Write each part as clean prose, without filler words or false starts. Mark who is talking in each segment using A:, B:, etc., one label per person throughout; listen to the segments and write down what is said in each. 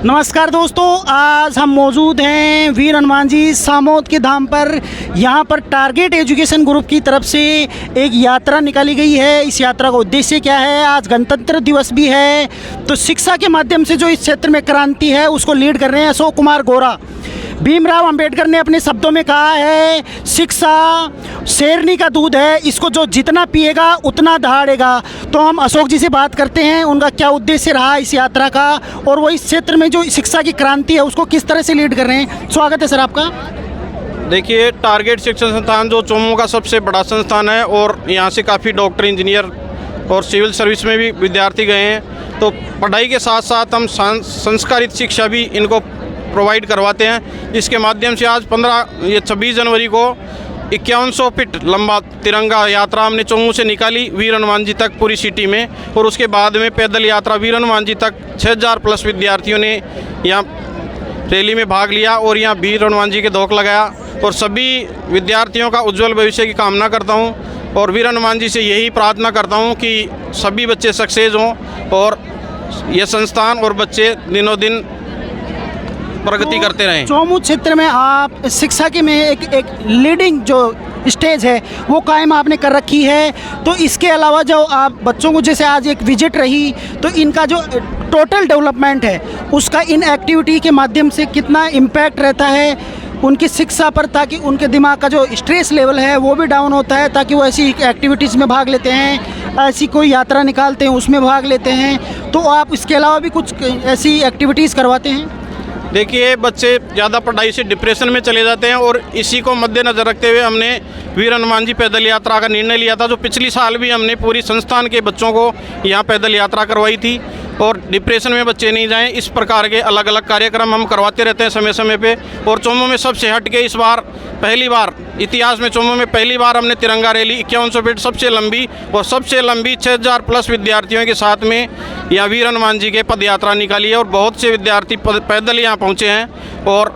A: नमस्कार दोस्तों, आज हम मौजूद हैं वीर हनुमान जी सामोद के धाम पर। यहाँ पर टारगेट एजुकेशन ग्रुप की तरफ से एक यात्रा निकाली गई है। इस यात्रा का उद्देश्य क्या है? आज गणतंत्र दिवस भी है, तो शिक्षा के माध्यम से जो इस क्षेत्र में क्रांति है उसको लीड कर रहे हैं अशोक कुमार गौरा। भीमराव अंबेडकर ने अपने शब्दों में कहा है, शिक्षा शेरनी का दूध है, इसको जो जितना पिएगा उतना दहाड़ेगा। तो हम अशोक जी से बात करते हैं, उनका क्या उद्देश्य रहा इस यात्रा का, और वो इस क्षेत्र में जो शिक्षा की क्रांति है उसको किस तरह से लीड कर रहे हैं। स्वागत है सर आपका।
B: देखिए, टारगेट शिक्षण संस्थान जो चोमू का सबसे बड़ा संस्थान है और यहाँ से काफ़ी डॉक्टर, इंजीनियर और सिविल सर्विस में भी विद्यार्थी गए हैं। तो पढ़ाई के साथ साथ हम संस्कारित शिक्षा भी इनको प्रोवाइड करवाते हैं, जिसके माध्यम से आज 26 जनवरी को 5100 फीट लंबा तिरंगा यात्रा हमने चोमू से निकाली वीर हनुमान जी तक पूरी सिटी में, और उसके बाद में पैदल यात्रा वीर हनुमान जी तक 6000 प्लस विद्यार्थियों ने यहाँ रैली में भाग लिया और यहाँ वीर हनुमान जी के धोख लगाया। और सभी विद्यार्थियों का उज्जवल भविष्य की कामना करता हूँ और वीर हनुमान जी से यही प्रार्थना करता हूँ कि सभी बच्चे सक्सेस हों और ये संस्थान और बच्चे दिनों दिन प्रगति करते रहें।
A: चोमू क्षेत्र में आप शिक्षा के में एक लीडिंग जो स्टेज है वो कायम आपने कर रखी है। तो इसके अलावा जो आप बच्चों को, जैसे आज एक विजिट रही, तो इनका जो टोटल डेवलपमेंट है उसका इन एक्टिविटी के माध्यम से कितना इम्पैक्ट रहता है उनकी शिक्षा पर, ताकि उनके दिमाग का जो स्ट्रेस लेवल है वो भी डाउन होता है, ताकि वो ऐसी एक्टिविटीज़ में भाग लेते हैं, ऐसी कोई यात्रा निकालते हैं उसमें भाग लेते हैं। तो आप इसके अलावा भी कुछ ऐसी एक्टिविटीज़ करवाते हैं?
B: देखिए, बच्चे ज़्यादा पढ़ाई से डिप्रेशन में चले जाते हैं और इसी को मद्देनज़र रखते हुए हमने वीर हनुमान जी पैदल यात्रा का निर्णय लिया था, जो पिछली साल भी हमने पूरी संस्थान के बच्चों को यहाँ पैदल यात्रा करवाई थी। और डिप्रेशन में बच्चे नहीं जाएं, इस प्रकार के अलग अलग कार्यक्रम हम करवाते रहते हैं समय समय पे। और चोमू में सबसे हट के इस बार पहली बार इतिहास में चोमू में पहली बार हमने तिरंगा रैली 5100 फीट सबसे लंबी 6000 प्लस विद्यार्थियों के साथ में यहाँ वीर हनुमान जी के पद यात्रा निकाली है। और बहुत से विद्यार्थी पैदल यहाँ पहुँचे हैं और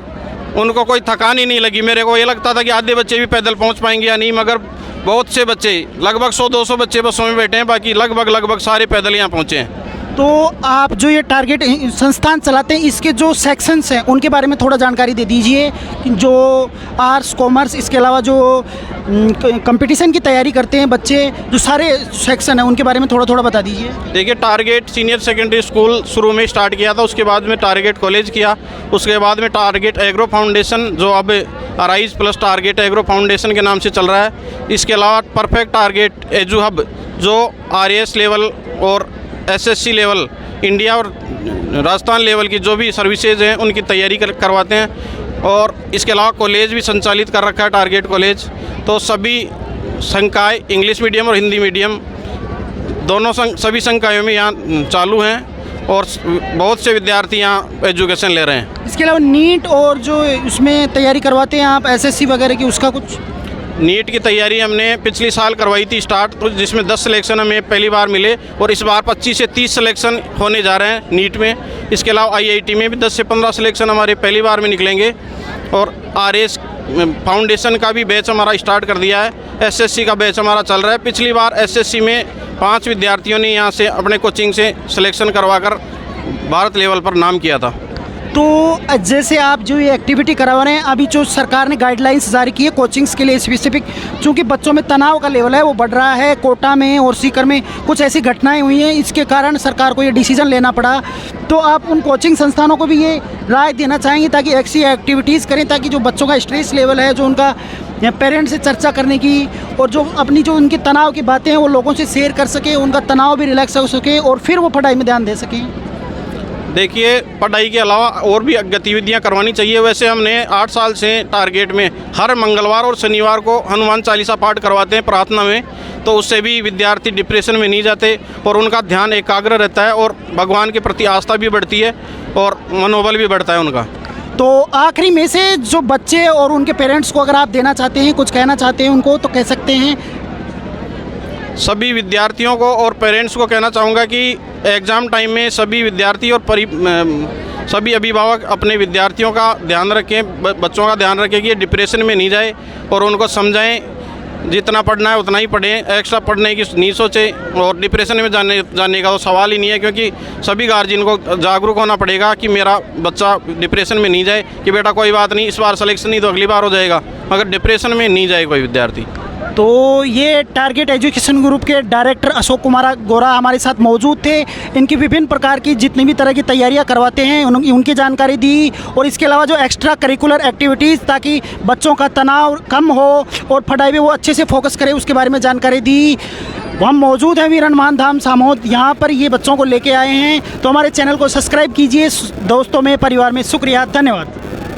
B: उनको कोई थकान ही नहीं लगी। मेरे को ये लगता था कि आधे बच्चे भी पैदल पहुँच पाएंगे या नहीं, मगर बहुत से बच्चे, लगभग 100-200 बच्चे बसों में बैठे हैं, बाकी लगभग सारे पैदल यहाँ पहुँचे हैं।
A: तो आप जो ये टारगेट संस्थान चलाते हैं, इसके जो सेक्शंस हैं उनके बारे में थोड़ा जानकारी दे दीजिए। जो आर्ट्स, कॉमर्स, इसके अलावा जो कंपटीशन की तैयारी करते हैं बच्चे, जो सारे सेक्शन हैं उनके बारे में थोड़ा बता दीजिए।
B: देखिए, टारगेट सीनियर सेकेंडरी स्कूल शुरू में स्टार्ट किया था, उसके बाद में टारगेट कॉलेज किया, उसके बाद में टारगेट एग्रो फाउंडेशन जो अब arise plus target agro foundation के नाम से चल रहा है। इसके अलावा परफेक्ट टारगेट एजू हब जो RAS लेवल और SSC लेवल, इंडिया और राजस्थान लेवल की जो भी सर्विसेज हैं उनकी तैयारी करवाते हैं। और इसके अलावा कॉलेज भी संचालित कर रखा है, टारगेट कॉलेज। तो सभी संकाय, इंग्लिश मीडियम और हिंदी मीडियम दोनों सभी संकायों में यहाँ चालू हैं और बहुत से विद्यार्थी यहाँ एजुकेशन ले रहे हैं।
A: इसके अलावा नीट और जो उसमें तैयारी करवाते हैं आप SSC वगैरह की, उसका कुछ?
B: नीट की तैयारी हमने पिछली साल करवाई थी स्टार्ट, तो जिसमें 10 सिलेक्शन हमें पहली बार मिले और इस बार 25 से 30 सिलेक्शन होने जा रहे हैं नीट में। इसके अलावा IIT में भी 10 से 15 सिलेक्शन हमारे पहली बार में निकलेंगे। और RAS फाउंडेशन का भी बैच हमारा स्टार्ट कर दिया है। SSC का बैच हमारा चल रहा है। पिछली बार SSC में 5 विद्यार्थियों ने यहाँ से अपने कोचिंग से सिलेक्शन करवाकर भारत लेवल पर नाम किया था।
A: तो जैसे आप जो ये एक्टिविटी करवा रहे हैं, अभी जो सरकार ने गाइडलाइंस जारी की है कोचिंग्स के लिए स्पेसिफिक, चूँकि बच्चों में तनाव का लेवल है वो बढ़ रहा है, कोटा में और सीकर में कुछ ऐसी घटनाएं हुई हैं, इसके कारण सरकार को ये डिसीजन लेना पड़ा। तो आप उन कोचिंग संस्थानों को भी ये राय देना चाहेंगे ताकि ऐसी एक्टिविटीज़ करें, ताकि जो बच्चों का स्ट्रेस लेवल है, जो उनका पेरेंट्स से चर्चा करने की और जो अपनी जो उनकी तनाव की बातें हैं वो लोगों से शेयर कर सके, उनका तनाव भी रिलैक्स हो सके और फिर वो पढ़ाई में ध्यान दे सकें?
B: देखिए, पढ़ाई के अलावा और भी गतिविधियां करवानी चाहिए। वैसे हमने 8 साल से टारगेट में हर मंगलवार और शनिवार को हनुमान चालीसा पाठ करवाते हैं प्रार्थना में, तो उससे भी विद्यार्थी डिप्रेशन में नहीं जाते और उनका ध्यान एकाग्र रहता है और भगवान के प्रति आस्था भी बढ़ती है और मनोबल भी बढ़ता है उनका।
A: तो आखिरी में से जो बच्चे और उनके पेरेंट्स को अगर आप देना चाहते हैं, कुछ कहना चाहते हैं उनको, तो कह सकते हैं।
B: सभी विद्यार्थियों को और पेरेंट्स को कहना चाहूँगा कि एग्ज़ाम टाइम में सभी विद्यार्थी और सभी अभिभावक अपने विद्यार्थियों का ध्यान रखें, बच्चों का ध्यान रखें कि ये डिप्रेशन में नहीं जाए और उनको समझाएं जितना पढ़ना है उतना ही पढ़ें, एक्स्ट्रा पढ़ने की नहीं सोचें और डिप्रेशन में जाने का तो सवाल ही नहीं है, क्योंकि सभी गार्जियन को जागरूक होना पड़ेगा कि मेरा बच्चा डिप्रेशन में नहीं जाए, कि बेटा कोई बात नहीं, इस बार सिलेक्शन नहीं तो अगली बार हो जाएगा, मगर डिप्रेशन में नहीं जाए कोई विद्यार्थी।
A: तो ये टारगेट एजुकेशन ग्रुप के डायरेक्टर अशोक कुमार गोरा हमारे साथ मौजूद थे। इनकी विभिन्न प्रकार की जितनी भी तरह की तैयारियां करवाते हैं उनकी जानकारी दी, और इसके अलावा जो एक्स्ट्रा करिकुलर एक्टिविटीज़ ताकि बच्चों का तनाव कम हो और पढ़ाई में वो अच्छे से फोकस करें उसके बारे में जानकारी दी। हम मौजूद हैं वीर हनुमान धाम सामोद, यहाँ पर ये बच्चों को लेके आए हैं। तो हमारे चैनल को सब्सक्राइब कीजिए दोस्तों में, परिवार में। शुक्रिया, धन्यवाद।